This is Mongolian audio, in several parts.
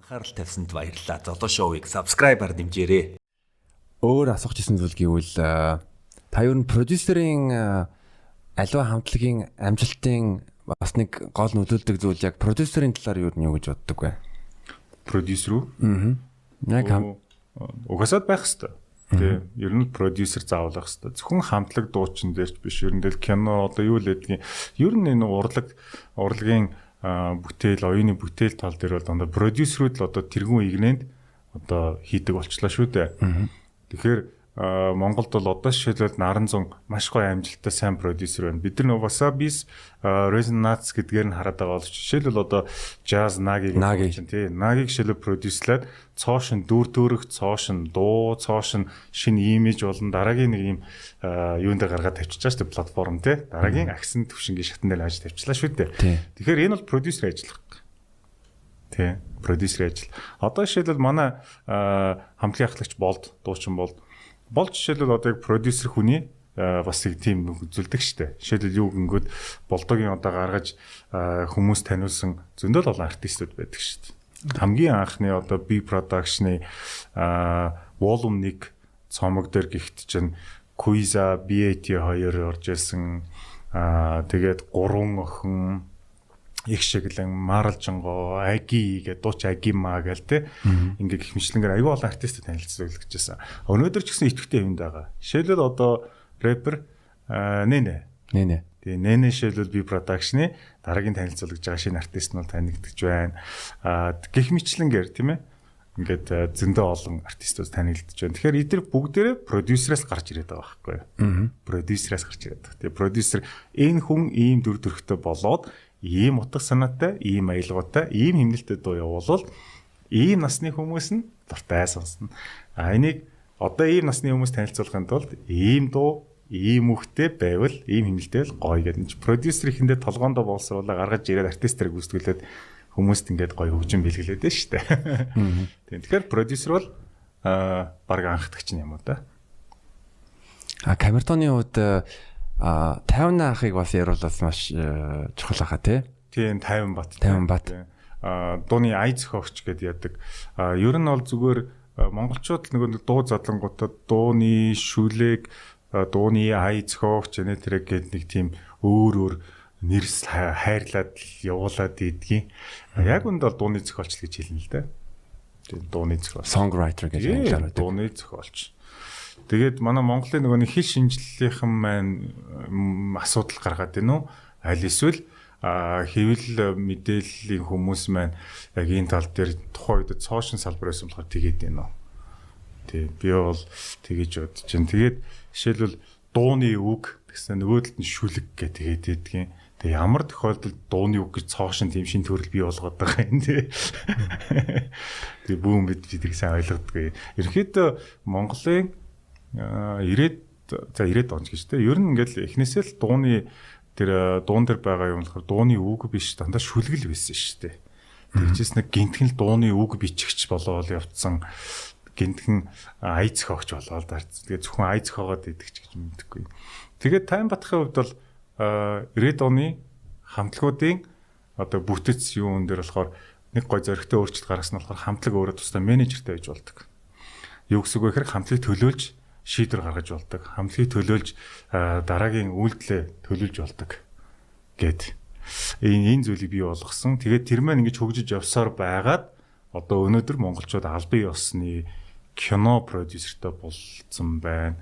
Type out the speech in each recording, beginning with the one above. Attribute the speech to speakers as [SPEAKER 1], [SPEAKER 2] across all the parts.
[SPEAKER 1] Анхаарал тавьсанд баярлалаа. Золоо шоуийг subscribe-аар дэмжээрэй.
[SPEAKER 2] Өөр асуух гэсэн зүйл гэвэл та юу н продюсерийн аливаа хамтлагийн амжилтын бас нэг гол нөлөөлдөг зүйл яг продюсерийн талаар юу гэж боддог вэ?
[SPEAKER 3] Продюсер үү?
[SPEAKER 2] Яг
[SPEAKER 3] угасаад байх хэвээр. Тэгээ ер нь продюсер заавал байх хэвээр. Зөвхөн хамтлаг дуучин дээрч биш. Ер нь кино одоо юу л гэдгийг ер нь энэ урлагийн бүтээл, оюуны бүтээл тал дээр бол дандаа продюсерүүд л одоо тэргүүн игнэнд одоо хийдэг болчлаа шүү дээ. Тэгэхээр Монголд бол одоо жишээлбэл Наран зун маш гоё амжилттай сайн продюсер байна. Бид нар Wasabi's Resonance гэдгээр нь хараад байгаа бол жишээлбэл одоо Jazz Nagi чинь тий Nagi жишээлбэл продюслаад цоошин дүр төрх, цоошин дуу, цоошин шинэ имиж болон дараагийн нэг юм юунд гаргаад тавьчихлаа шүү дээ платформ тий дараагийн агсан төвшингийн шатан дээр хааж тавьчихлаа шүү дээ. Тэгэхээр энэ бол продюсер ажил. Тий продюсер ажил. Одоо жишээлбэл манай хамтлагийн ахлагч дуучин болж жишээлбэл одоо яг продюсер хүний бас нэг тийм үзүүлдэг штэ. Жишээлбэл юу гингүүд болдогийн одоо гаргаж хүмүүс таниулсан зөндөл олон артистууд байдаг штэ. Хамгийн анхны одоо B production-ы Volume 1 цомог дээр гихт чинь Quiza BAT2 орж ирсэн. Тэгээд 3 охин их шиглэн Маралжанго Аги гэдэг дууч Агима гээл те ингээ гих мэтлэнгээр аюул олон артистууд танилцуулж гэжсэн. Өнөөдөр ч гэсэн идэвхтэй юмд байгаа. Жишээлбэл одоо рэпер Нэнэ. Тэгээ Нэнэ жишээлбэл би production-ы дараагийн танилцуулж байгаа шинэ артист нь танигдж байна. Гих мэтлэнгээр тийм ээ. Ингээд зөндөө олон артистууд танигдж байна. Тэгэхээр эдгээр бүгдээрээ продюсераас гарч ирээд байгаа байхгүй юу? Продюсераас гарч ирээд байгаа. Тэгээ продюсер энэ хүн ийм дүр төрхтэй болоод ийм утга санаатай, ийм аялгаутай, ийм хэмнэлттэй дуу явуулвал ийм насны хүмүүс нь дуртай сонсно. Энийг одоо ийм насны хүмүүс танилцуулахын тулд ийм дуу, ийм үгтэй байвал ийм хэмнэлтэй л гоё гэдэг. Продюсер ихэндээ толгоондоо боловсруулаа гаргаж ирээд артистыг гүйцэтгүүлээд хүмүүст ингээд гоё хөгжин бэлгэлээд шүү дээ. Тэгэхээр продюсер бол баг анхдагч юм уу да.
[SPEAKER 2] Камертоны хувьд 50 наахыг бас яруулаас маш чухал хаа тий.
[SPEAKER 3] Тийм 50 бат. Дууны ай зохиогч гэдээ яадаг. Ер нь бол зүгээр монголчууд нөгөө дуу задлангуудад дууны шүлэг, дууны ай зохиогч энэтрэг гэдэг нэг тийм өөр нэрс хайрлаад явуулаад идэгин. Яг үнд бол дууны зохиолч гэж хэлнэ л дээ. Тийм дууны зохиолч.
[SPEAKER 2] Songwriter гэж хэлдэг.
[SPEAKER 3] Дууны зохиолч. Тэгээд манай Монголын нөгөө нэг хэл шинжлэлийнхэн маань асуудал гаргаад байна уу? Аль эсвэл хэвлэл мэдээллийн хүмүүс маань яг энэ тал дээр тухайн үед цоошин салбар байсан болохоор тэгээд байна уу? Тий, би бол тэгэж бодож байна. Тэгээд жишээлбэл дууны үг гэсэн нөгөөдөлд нь шүлэг гэдэг хэдийдгийн. Тэгээ ямар тохиолдолд дууны үг гэж цоошин тийм шин төрөл бий болгоод байгаа юм тий. Тэгээ бүүн бид сайн ойлгодгүй. Ерөнхийдөө Монголын 90 он гэж тэ. Ер нь ингээл эхнээсээ л дуун дээр байгаа юм болохоор дууны үг биш дандаа шүлгэл байсан шүү дээ. Тэгжээс нэг гинтхэн л дууны үг бичигч болоод явцсан гинтхэн ай зохиогч болоод дарц. Тэгээ зөвхөн ай зохиогоод идэгч гэж мэддэггүй. Тэгээд Тайм Батхын хувьд бол 90 оны хамтлагуудын одоо бүтэц юун дээр болохоор нэг гой зөрөгтэй өөрчлөлт гаргасан нь болохоор хамтлаг өөрөө тусдаа менежертэй байж болдог. Юу гэсэн үг вэ гэхээр хамтлагийг төлөөлж шийдвэр гаргаж болдог. Хамтлагийг төлөөлж дараагийн үйлдэлээ төлөвлөж болдог гэд. Энэ зүйлийг бий болгосон. Тэгээд тэр маань ингэж хөгжиж явсаар байгаад одоо өнөөдөр монголчууд албан ёсны кино продюсертэй болсон байна.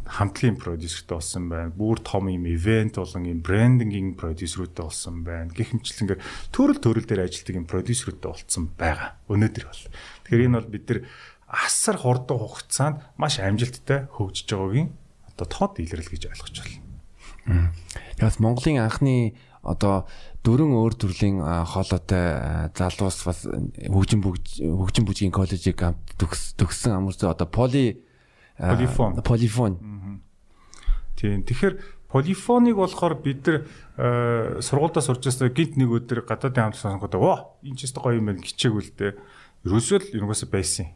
[SPEAKER 3] Хамтлагийн продюсертэй болсон байна. Бүр том юм ивент болон юм брендингийн продюсертэй болсон байна. Гэхмэчлэнгээр төрөл дээр ажилладаг юм продюсертэй болсон байгаа. Өнөөдөр бол. Тэгэхээр энэ бол бид нар асар хурдан хугацаанд маш амжилттай хөгжиж байгаагийн одоо тод илрэл гэж ойлгож байна.
[SPEAKER 2] Яг Монголын анхны одоо дөрвөн өөр төрлийн хоолойтой залуус бас хөгжин бүжгийн коллежийг төгссөн амарсан одоо полифон.
[SPEAKER 3] Тийм. Тэгэхээр полифоныг болохоор бид нар сургуультай сурч байснаа гинт нэг өдөр гадаадын хамт сонгоод энэ ч гоё юм байна гिचээгүү л дээ. Ерөөсөө байсан.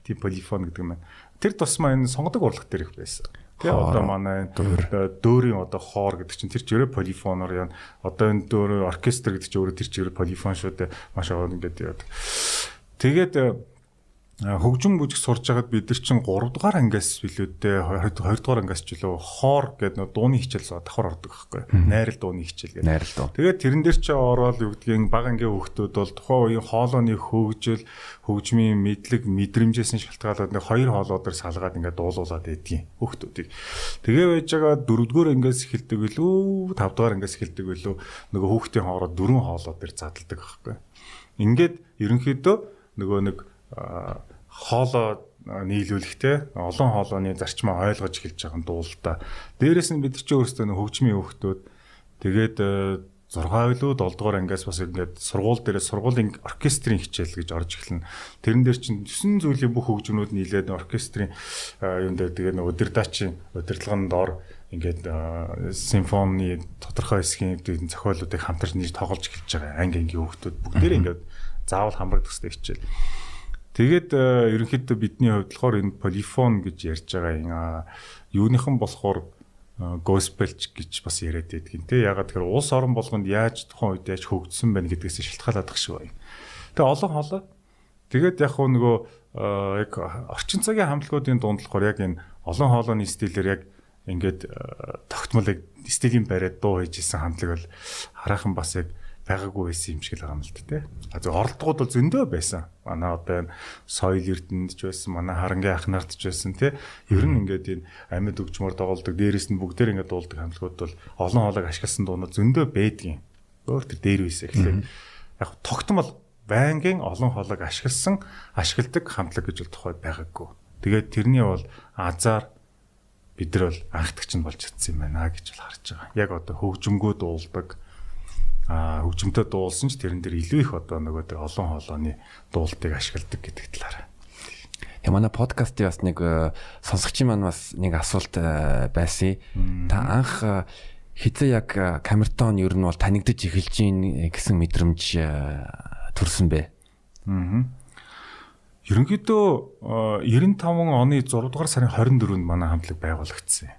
[SPEAKER 3] Тийм полифон гэдэг маань. Тэр тусмаа энэ сонгодог урлаг дээр их байсан. Тэгээ одоо манай дөөрийн одоо хоор гэдэг чинь тэр чигээр полифоноор яа. Одоо энэ дөөр оркестр гэдэг чинь өөрөө тэр чигээр полифон шүү дээ. Маш аваад ингээд яадаг. Тэгээд хөгжим бүжиг сурж байгаад бид нар чинь 3 дугаар ангиас билүүдээ 2 дугаар ангиас ч үлээ хоор гэдэг нэг дууны хичээл давхар ордог байхгүй. Найрал дууны хичээл гэдэг.
[SPEAKER 2] Найрал дуу.
[SPEAKER 3] Тэгээд тэрэн дээр чи ороод юу гэдгийг баг ангийн хүүхдүүд бол тухайн үеийн хоолойны хөгжил, хөгжмийн мэдлэг, мэдрэмжээс нь шалтгаалаад нэг 2 хоолойдоор салгаад ингээд дуулуулад байдгийн хүүхдүүдийг. Тэгээ байж байгаа 4 дугаар ангиас эхэлдэг билүү, 5 дугаар ангиас эхэлдэг билүү нөгөө хүүхдийн хоороо 4 хоолойдоор задалдаг байхгүй. Ингээд ерөнхийдөө нөгөө нэг хоолоо нийлүүлэхтэй олон хоолойны зарчмаа ойлгож эхэлж байгаа юм дуулалтаа. Дээрээс нь бид чи өөрсдөө хөгжмийн хүүхдүүд тэгээд 6 билүү 7 дугаар ангиас бас ингээд сургууль дээрээ сургуулийн оркестрийн хичээл гэж орж эхэлнэ. Тэрэн дээр чинь 9 зүйлийн бүх хөгжмөнүүд нийлээд оркестрийн юм дээр тэгээд удирдаачийн удирдлагын доор ингээд симфони тодорхой хэсгийн зохиолуудыг хамтарч нийж тоглож эхэлж байгаа ангийн хүүхдүүд бүгдээрээ ингээд заавал хамрагдах хэрэгтэй хичээл. Тэгээд ерөнхийдөө бидний хувьд болохоор энэ полифон гэж ярьж байгаа юуныхан болохоор госпелч гэж бас яриад байдгийн те. Ягаад тэгэхээр улс орон болгонд яаж тухайн үед яаж хөгжсөн байна гэдгээс шалтгаалаад шүү. Тэгээ олон хоолой. Тэгээд яг нөгөө яг орчин цагийн хамтлагуудын дунд болохоор яг энэ олон хоолойны стилээр яг ингээд тогтмол стилийн бариад дуу хийжсэн хамтлаг бол хараахан бас яг байгаагүй байсан юм шиг л байгаа юм л дээ. А зөв оролдогууд бол зөндөө байсан. Манай одоо энэ соёл эрдэнэд ч байсан, манай харангийн ах нарт ч байсан тий. Ер нь ингээд энэ амьд өгчмөр доголдог, дээрээс нь бүгдээр ингээд дуулдаг хамтлагууд бол олон хоолойг ашигласан дуунууд зөндөө байдгийн. Өөр тэр дээр үесэ гэхлээр яг тогтмол байнгын олон хоолойг ашигладаг хамтлаг гэж бол тухайд байгаагүй. Тэгээд тэрний бол азар бид нар бол анхдагч нь болж чадсан юм байна гэж бол харж байгаа. Яг одоо хөгжмгөө дуулдаг хөгжмөд дуулсан ч тэрэн дээр илүү их одоо нөгөө тэр олон хоолойны дуулалтыг ашигладаг гэдэг талаараа.
[SPEAKER 2] Яа манай подкастын бас нэг сонсогчийн маань бас нэг асуулт байсан. Та анх хэзээ яг камертон ер нь бол танигдаж эхэлж гин гэсэн мэдрэмж төрсөн бэ?
[SPEAKER 3] Ерөнхийдөө 95 оны 6 дугаар сарын 24-нд манай хамтлаг байгуулагдсан.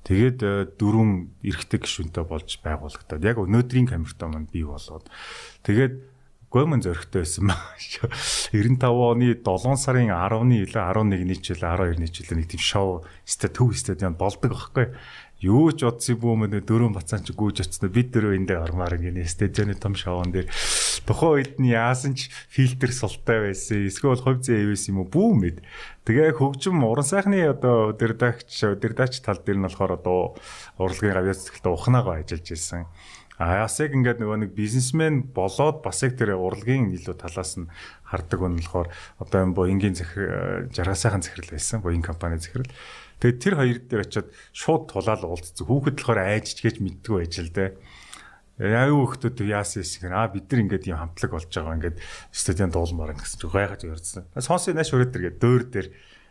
[SPEAKER 3] Тэгээд 4 эрэгтэй гишүүнтэй болж байгуулагдаад яг өнөөдрийн камертон маань бий болоод тэгээд гомон зөрөгтэй байсан байна шүү. 95 оны 7 сарын 10-ны илүү 11-ний жил 12-ны жил нэг тийм шоу төв стадионд болдог байхгүй. Юу ч бодсон бүү мөн дөрөв бацаан ч гүйж очсон. Бид дөрөв эндээ ормаар гинэ стадионы том шоуон дээр тухайн үед нь яасан ч фильтр султай байсан. Эсвэл хувь зээ ивэс юм уу бүү мэд. Тэгээ хөгжим уран сайхны одоо удирдаач тал дээр нь болохоор одоо урлагийн гавьяас цэцгэлтэй ухнаагаа ажиллаж ирсэн. Бас яг ингээд нөгөө нэг бизнесмен болоод бас яг тэр урлагийн илүү талаас нь хардаг нь болохоор одоо энэ Боингийн захирал жаргасайхан захирал байсан. Боинг компани захирал. Тэгээд тэр хоёр дээр очиод шууд тулаал уулзсан. Хүүхэд болохоор айжчгээж мэддэггүй ажил дээ. Яа юу хөхтөд яасан юм бид нар ингээд юм хамтлаг болж байгаа ингээд стадион дуулмаар гэсэн чи гайхаж ярьдсан. Сонсоо нааш өрөөд тэргээ дөөр дээр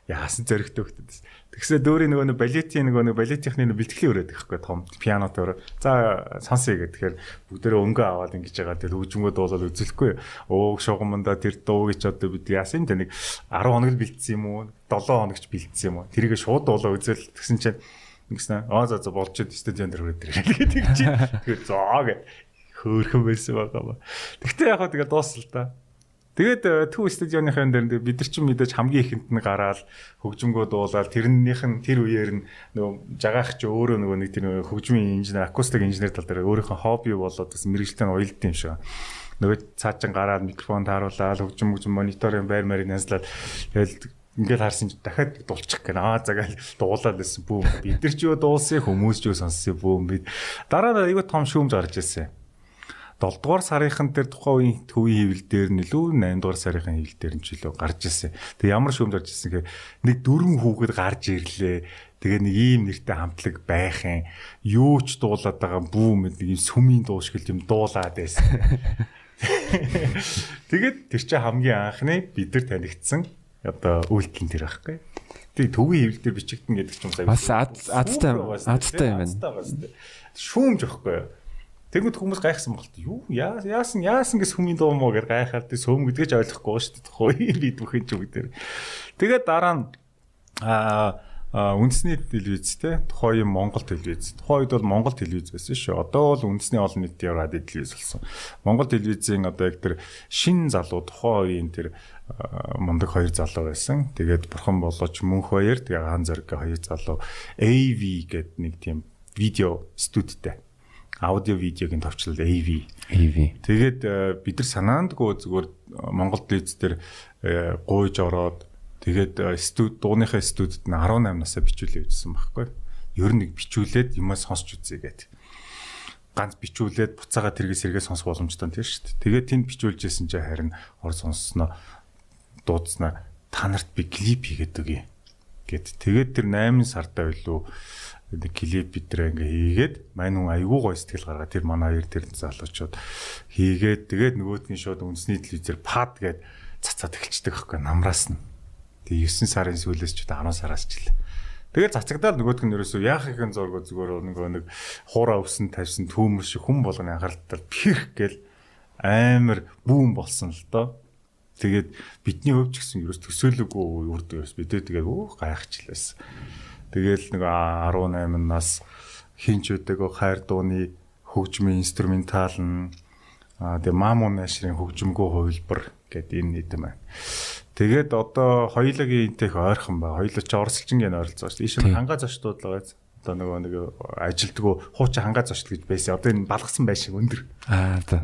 [SPEAKER 3] яасан зөрөгтэй хөхтөд. Тэгсээ дөөрийн нөгөө балетийнхны бэлтгэлийн өрөөд гэхгүй том пианот өрөө. За сонсъё гэхээр бүгдээрээ өнгө аваад ингэж байгаа. Тэр хөгжмөд дуулаад үзүүлэхгүй. Шугаманда тэр дууг ч одоо бид яасан юм те нэг 10 хоног л бэлдсэн юм уу? 7 хоногч бэлдсэн юм уу? Тэрийг шууд дуулаа үзэл тэгсэн чинь ингэсэн за болчиход стадион дээр өрөөд ирээ гэдэг чинь. Тэгэхээр зоо гэ хөөрхөн байсан байгаа ба. Тэгтээ яг хаа тэгээ дуусал та. Тэгээд төв стадионын дээр бид нар чинь мэдээж хамгийн ихэнд нь гараад хөгжмгөө дуулаад тэрнийх нь тэр үеэр нь нөгөө жагаах чи өөрөө нөгөө нэг тэр хөгжмийн инженер акустик инженер тал дээр өөрийнхөө хобби болоод бас мэрэгчлээ уйлд юм шиг. Нөгөө цаачин гараад микрофон тааруулаад хөгжим мониторын байр марыг нязлаад тэгэл ингээд харсан чи дахиад дуулчих гэнэ. Загаал дуулаад байсан бүүм. Бид нар ч юу дуулсан хүмүүс ч юу сонссон бүүм бид. Дараа нь айгүй том шүүмж гарч ирсэн. 7 дугаар сарынхан дээр тухайн үеийн төвийн хэвлэл дээр нь илүү 8 дугаар сарынхан хэвлэл дээр нь ч илүү гарч ирсэн. Тэгээ ямар шүүмж гарч ирсэн гэхээр нэг 4 хүүхэд гарч ирлээ. Тэгээ нэг ийм нэртэй хамтлаг байх юм. Юу ч дуулаад байгаа бүүм нэг юм сүмийн дуу шиг юм дуулаад байсан. Тэгээд тэр чинь хамгийн анхны бид нар танигдсан одоо үйлдэл тэр байхгүй. Тэгээ төвийн хэвлэл дээр бичигдэн гэдэг ч юм сайн.
[SPEAKER 2] Бас азтай юм байна.
[SPEAKER 3] Шүүмж байхгүй. Тэгмэд хүмүүс гайхсан болт. Юу яасан гэс хүмүүний дуу мó гэж гайхаад тий сөөм гэдгээ ч ойлгохгүй шүү дээ. Бид бүхэн ч бүгдээр. Тэгээд дараа нь үндэсний телевизтэй тухайн Монгол телевиз. Тухайн үед бол Монгол телевиз байсан шүү. Одоо бол үндэсний олон нийтийн радио телевиз болсон. Монгол телевизийн одоо яг тэр шин залуу тухайн үеийн тэр мундаг хоёр залуу байсан. Тэгээд бурхан болооч мөнх баяр тэгээ хаан зориг хоёр залуу AV гэдэг нэг тийм видео студитэй. Аудио видеогийн товчлол AV. Тэгээд бид нар санаандгүй зүгээр Монгол телевиз дээр гуйж ороод тэгээд дууныхаа студид нь 18 насаа бичүүлээ гэсэн байхгүй. Ер нь нэг бичүүлээд юмаа сонсч үзье гэдэг. Ганц бичүүлээд буцаага тэргээ сэргээ сонсох боломжтой тийм шүү дээ. Тэгээд тэнд бичүүлж байсан чинь харин ор сонссноо дуудснаа та нарт би клип хийгээд өгье гэд. Тэгээд тэр 8 сартаа билүү нэг клип бидрээ ингээ хийгээд мань хүн айгүй гой сэтгэл гаргаа тэр манай хоёр тэр залуучууд хийгээд тэгээд нөгөөдгийн шууд үндэсний телевизээр пад гээд цацаад эхэлчихдэг байхгүй намраас нь. Тэгээ 9 сарын сүүлээс ч 10 сараас ч л. Тэгээ цацагдаал нөгөөдг нь ерөөсөө яах ихэнх зураг зүгээр нэг хуураа өвсөн тавьсан түүмэр шиг хүн болгоны анхааралтай пирх гээл амар бүүн болсон л доо. Тэгээд бидний хувьд ч гэсэн ерөөс төсөөлөггүй үрдээ ерөөс бидээ тэгээд гайхчихлээс. Тэгээл нэг 18 нас хинч өдөөгөө хайр дууны хөгжмийн инструментал нь тэгээ Мамун Нашрын хөгжмгөө хувилбар гэдэг энэ нийтэм байна. Тэгээд одоо хоёулагийн интэх ойрхон ба. Хоёулаа ч орсолчингийн ойролцоо шүү дээ. Ийш хангаа зочдууд л байгаа. Одоо нэг ажилтгөө хуучин хангаа зочд гэж байсан. Одоо энэ балгасан байшин өндөр.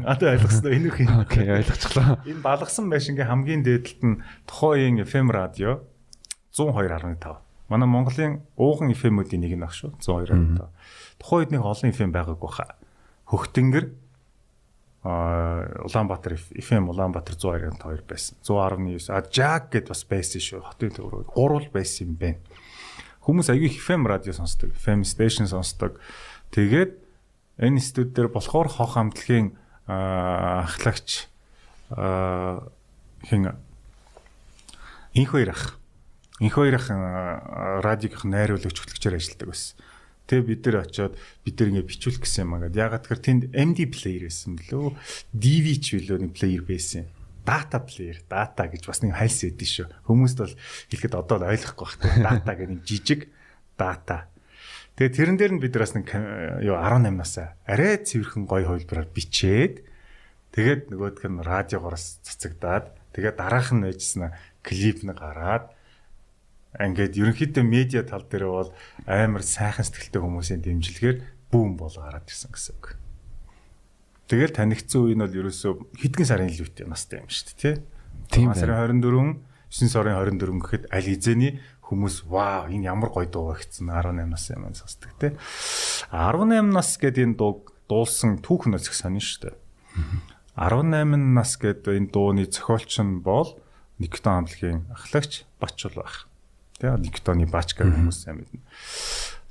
[SPEAKER 3] Одоо ойлгосноо энэ их юм.
[SPEAKER 2] Окей, ойлгочихлоо.
[SPEAKER 3] Энэ балгасан байшингийн хамгийн дээдлэлт нь тухайн FM радио 102.5. Манай Монголын ууган FM-үүдийн нэг нь баг шүү. 102.5. Тухайн үед нэг олон FM байгаагүй хаа. Хөхтөнгөр Улаанбаатар FM Улаанбаатар 102.2 байсан. 119. Жаг гэд бас байсан шүү. Хотын төврөө гурвал байсан юм байна. Хүмүүс аягүй FM радио сонсдог, FM station сонсдог. Тэгээд энэ студи дээр болохоор хох хамтлагийн ахлагч хин инх хоёр ах радиогийнх найруулагч хөтлөгчөөр ажилладаг байсан. Тэгээ бид нар очиод бид нар ингэ бичүүлэх гэсэн юм аа. Ягаад тэгэхээр тэнд MD player байсан билүү. DV ч билүү нэг player байсан. Data player, data гэж бас нэг хайлс өгдөө шүү. Хүмүүст бол хэлэхэд одоо л ойлгохгүй байна. Data гэх нэг жижиг data. Тэгээ тэрэн дээр нь бид нараас нэг 18 насаа арай цэвэрхэн гоё хувилбараар бичээд тэгээд нөгөөх нь радиогоос цацагдаад тэгээд дараах нь байжснаа клип нь гараад ингээд ерөнхийдөө медиа тал дээр бол амар сайхан сэтгэлтэй хүмүүсийн дэмжлэгээр бүүн бол гараад ирсэн гэсэн үг. Тэгэл танигдсан үе нь бол ерөөсөө хэдхэн сарын илүүтэй настай юм шүү дээ, тий? 9 сарын 24, 9 сарын 24 гэхэд аль хэзээний хүмүүс вау энэ ямар гоё дуу гэсэн 18 нас юм сонсдог, тий? 18 нас гэдэг энэ дуу дуулсан түүхэн өсөх сонин шүү дээ. 18 нас гэдэг энэ дууны зохиолч нь бол Никитон хамтлагийн ахлагч Бачул байх. Тэ Никитоны Бачка хүмүүс сайн мэднэ.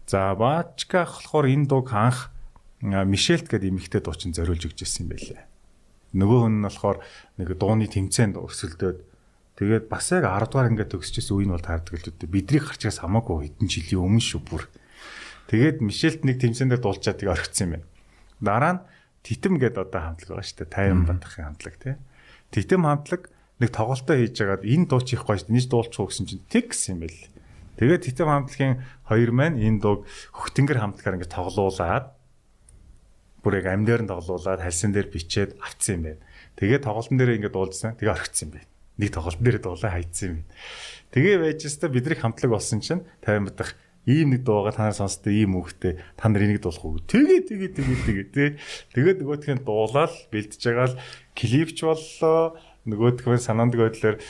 [SPEAKER 3] За Бачка болохоор энэ дууг анх Мишелт гэдэг эмэгтэй дуучин зориулж өгч ирсэн юм байлээ. Нөгөө хүн нь болохоор нэг дууны тэмцээнд өрсөлдөөд тэгээд бас яг 10 дугаар ингээд төгсчихсэн үе нь бол таардаг л дээ. Бидний гарчгаас хамаагүй хэдэн жилийн өмнө шүү бүр. Тэгээд Мишелт нэг тэмцээндээ дуулчаад тийг орхисон юм байна. Дараа нь Титэм гэдэг одоо хамтлаг байгаа шүү дээ. Тайван Бадахын хамтлаг тий. Титэм хамтлаг нэг тоглолтоо хийж байгаад энэ дуу чих гоё шүү. Энийг дуулчих уу гэсэн чинь тэг гэсэн юм байл. Тэгээд Титэм хамтлагийн хоёр маань энэ дууг Хөхтөнгөр хамтлагаар ингээд тоглуулад бүр яг амдаар нь тоглуулад хальсан дээр бичээд авцсан юм байна. Тэгээд тоглолтын дээр ингээд дуулжсан. Тэгээ орхисон юм байна. Нэг тоглолтын дээр дуулаа хайцсан юм байна. Тэгээ байж өстө бидний хамтлаг болсон чинь 50 бадах ийм нэг дуугаа та нар сонсдоо ийм үгтэй та нар энийг дуулах уу? Тэгээд нөгөөдхийн дуулаад бэлдэж байгаа л клипч боллоо. Нөгөөдхөө санаандг байдлаар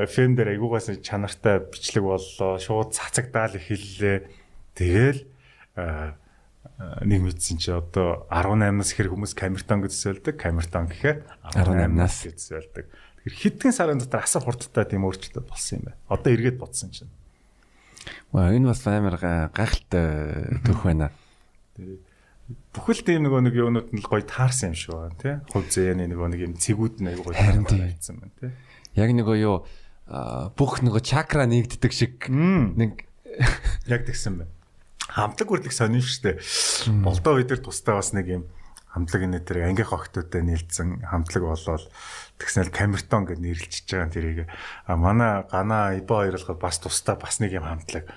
[SPEAKER 3] фэн дээр айгуугаас чанартай бичлэг боллоо. Шууд цацагдаал эхэллээ. Тэгэл нэг мэдсэн чи одоо 18-наас ихэр хүмүүс камертон гэж зөвлөдөг. Камертон гэхээр 18-наас гэж зөвлөдөг. Тэгэхээр хэдхэн сарын дотор асар хурдтай тийм өөрчлөлт болсон юм байна. Одоо эргээд бодсон чинь.
[SPEAKER 2] Энэ бас амар гайхалтай төх байна.
[SPEAKER 3] Бүхэл тийм нэг юунууд нь л гоё таарсан юм шиг байна тий. Хувь зээний нэг юм цэгүүд нь аягүй гоё таарсан байна тий.
[SPEAKER 2] Яг юу бүх чакра нэгддэг шиг нэг
[SPEAKER 3] яг тэгсэн байна. Хамтлаг үрдэг сонин штэ. Болдоо үе дээр тустай бас нэг юм хамтлаг энэ дээр ангийнх охтуудтай нийлцсэн хамтлаг болоод тэгснээр камертон гэж нэрлэлчихэж байгаа тэрийг манай гана ибо хоёр болохоор бас тустай бас нэг юм хамтлаг.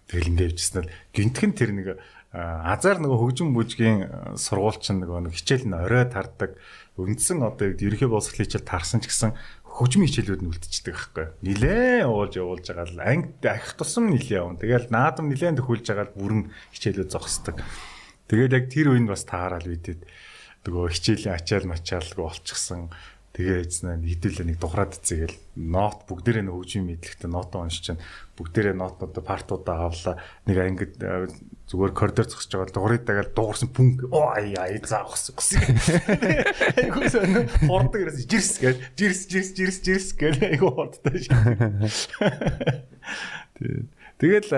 [SPEAKER 3] Тэгэл ингээд явжсэн л гинтхэн тэр нэг азар нөгөө хөгжим бүжгийн сургуульчин нөгөө хичээл нь орой тардаг. Үндсэн одоо ерөнхий боловсролын хичээл тарсан ч гэсэн хөгжмийн хичээлүүд нь үлдчихдэг байхгүй. Нилээн явуулж байгаа л ангид ахих тусам нилээн явна. Тэгэл наадам нилээн төхүүлж байгаа л бүрэн хичээлүүд зогсдог. Тэгээд яг тэр үеинд бас таарал бидэд нөгөө хичээлийн ачаал мачаалгүй болчихсон. Тэгээ эзнэ хэдүүлээ нэг дуграад цэгээл нот бүгдээрээ нэг хөгжим мэдлэгтэй нот уншиж чинь бүгдээрээ нотнуудаа партуудаа авлаа. Нэг ангид зүгээр коридор зогсож байгаа дугрыг дагаад дуурсан пүнг ой заахс гэсэн. Айгуу сон хордог ерөөс жирс гэж айгуу хордтой шээ. Тэгэл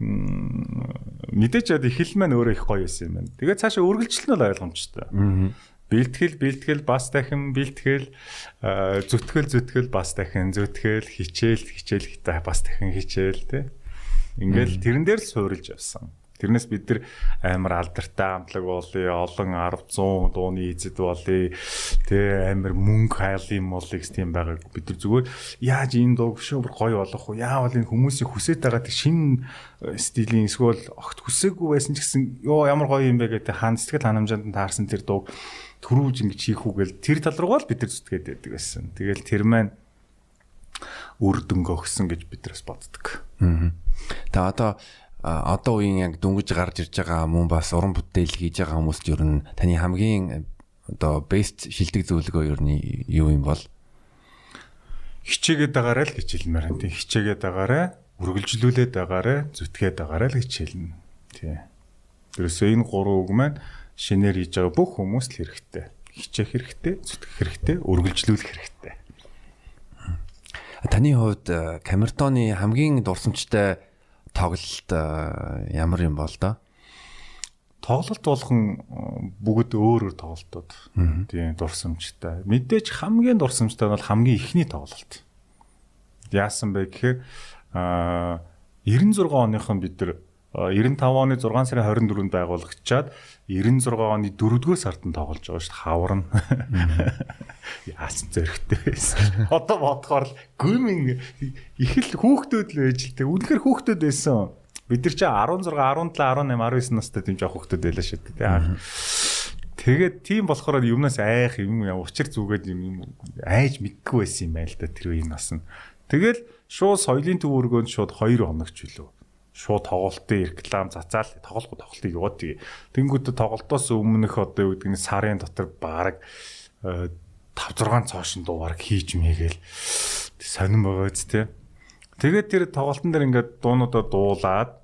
[SPEAKER 3] мэдээч эхлэл маань өөрөө их гоё байсан юм байна. Тэгээд цаашаа үргэлжлэл нь ойлгомжтой. Бэлтгэл бас дахин бэлтгэл зүтгэл бас дахин зүтгэл хичээл бас дахин хичээл тий. Ингээл тэрэн дээр л суурилж явсан. Тэрнээс бид нар амар алдартай амтлаг болъё, олон 10 100 дууны эзэд болъё, тий амар мөнгө хайлын молыг тийм байгааг бид нар зүгээр яаж энэ дууг шүүр гоё болох вэ? Яавал энэ хүмүүсийн хүсэж байгаа тэр шинэ стилийн эсвэл огт хүсээгүй байсан ч гэсэн ёо ямар гоё юм бэ гэдэг хаан сэтгэл ханамжаанд таарсан тэр дууг төрүүлж ингэж хийх үгээл тэр тал руугаа л бид нар зүтгээд байдаг байсан. Тэгэл тэр маань үр дүнг өгсөн гэж бид нараас боддог.
[SPEAKER 2] Тэгээ одоо үеийн яг дүнгиж гарч ирж байгаа мөн бас уран бүтээл хийж байгаа хүмүүст ер нь таны хамгийн одоо best шилдэг зөвлөгөө ер нь юу юм бол?
[SPEAKER 3] Хичээгээд байгаарай л гэж хэлмээр энэ. Хичээгээд байгаарай, үргэлжлүүлээд байгаарай, зүтгээд байгаарай л гэж хэлнэ. Тий. Тэрээсээ энэ гурван үг маань шинээр хийж байгаа бүх хүмүүст л хэрэгтэй. Хичээх хэрэгтэй, зүтгэх хэрэгтэй, үргэлжлүүлэх хэрэгтэй.
[SPEAKER 2] Таны хувьд камертоны хамгийн дурсамжтай тоглолт ямар юм бол доо?
[SPEAKER 3] Тоглолт болгон бүгд өөр тоглолтууд. Тийм дурсамжтай. Мэдээж хамгийн дурсамжтай нь бол хамгийн ихний тоглолт. Яасан бэ гэхээр 96 оныхон бид нар 95 оны 6 сарын 24-нд байгуулагдчаад 96 оны 4-р сард нь тоглож байгаа шүү дээ. Хаварна. Яасан зөрөгтэй байсан. Одоо бодохоор л гүмийн их л хүүхдүүд л байж л тэг. Үнэхээр хүүхдүүд байсан. Бид нар чи 16, 17, 18, 19 настай тийм жоох хүүхдүүд байлаа шүү дээ. Тэгээд тийм болохоор юмнаас айх юм учир зүгээд юм айж мэдгүй байсан юм байл да тэр үеийн нас нь. Тэгэл шууд соёлын төв өргөөнд шууд 2 хоног ч үлээ. Шууд тоглолтын реклам цацаал тоглолтыг яваад тий. Тэнгүүд тоглолтоос өмнөх одоо юу гэдэг нь сарын дотор баг 5-6 цоошин дуу баг хийж мэйгээл сонирн байгаа ч тий. Тэгээд тэр тоглолтын дээр ингээд дуунуудаа дуулаад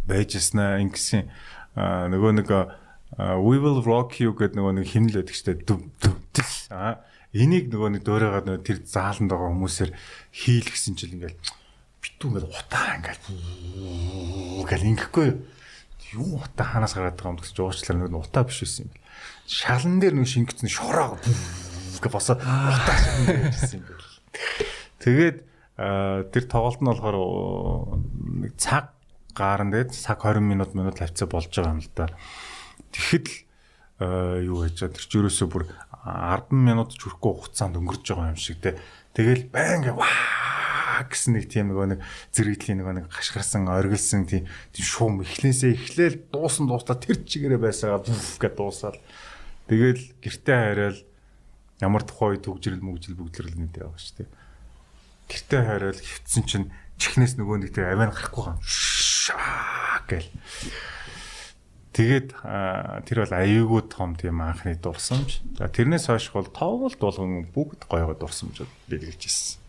[SPEAKER 3] байжснаа ингэсэн нөгөө нэг We Will Rock You гэдэг нөгөө нэг химнэл байдаг штэ дөс энийг нөгөө нэг дөөрөөгаа нөгөө тэр зааланд байгаа хүмүүсээр хийлгсэн чил ингээд битүү ингээд утаа ингээд гэл ингэхгүй юу утаа ханаас гараад байгаа юм гэсэн жуурчлаар нөгөө утаа биш байсан юм бэл. Шалан дээр нөгөө шингэцэн шороо гэ босоод утаа шингээжсэн юм бэл. Тэгээд тэр тоглолт нь болохоор нэг цаг гарan дээр цаг 20 минут хавцаа болж байгаа юм л да. Тэгэхэд л юу байж байгаа тэр ч ерөөсөө бүр 10 минут ч хүрэхгүй хугацаанд өнгөрч байгаа юм шиг те. Тэгэл байнга ваа гэсэн нэг тийм нэг зэрэгтлийн нэг гашгарсан оргилсан тийм шуум эхлээл дуустал тэр чигээрээ байсаага гэд дуусаад тэгэл гэртээ хараад ямар тухай төгжрэл бүгдлэрэл нэгтэй байгаа шүү дээ. Гэртээ хараад хөвцсөн чинь чихнээс нөгөө нэг тийм авиан гарахгүй гам гэл. Тэгээд тэр бол аюулгүй том тийм анхны дурсамж. За тэрнээс хойш бол тоглолт болгон бүгд гойгоо дурсамжууд бэлгэлж ирсэн.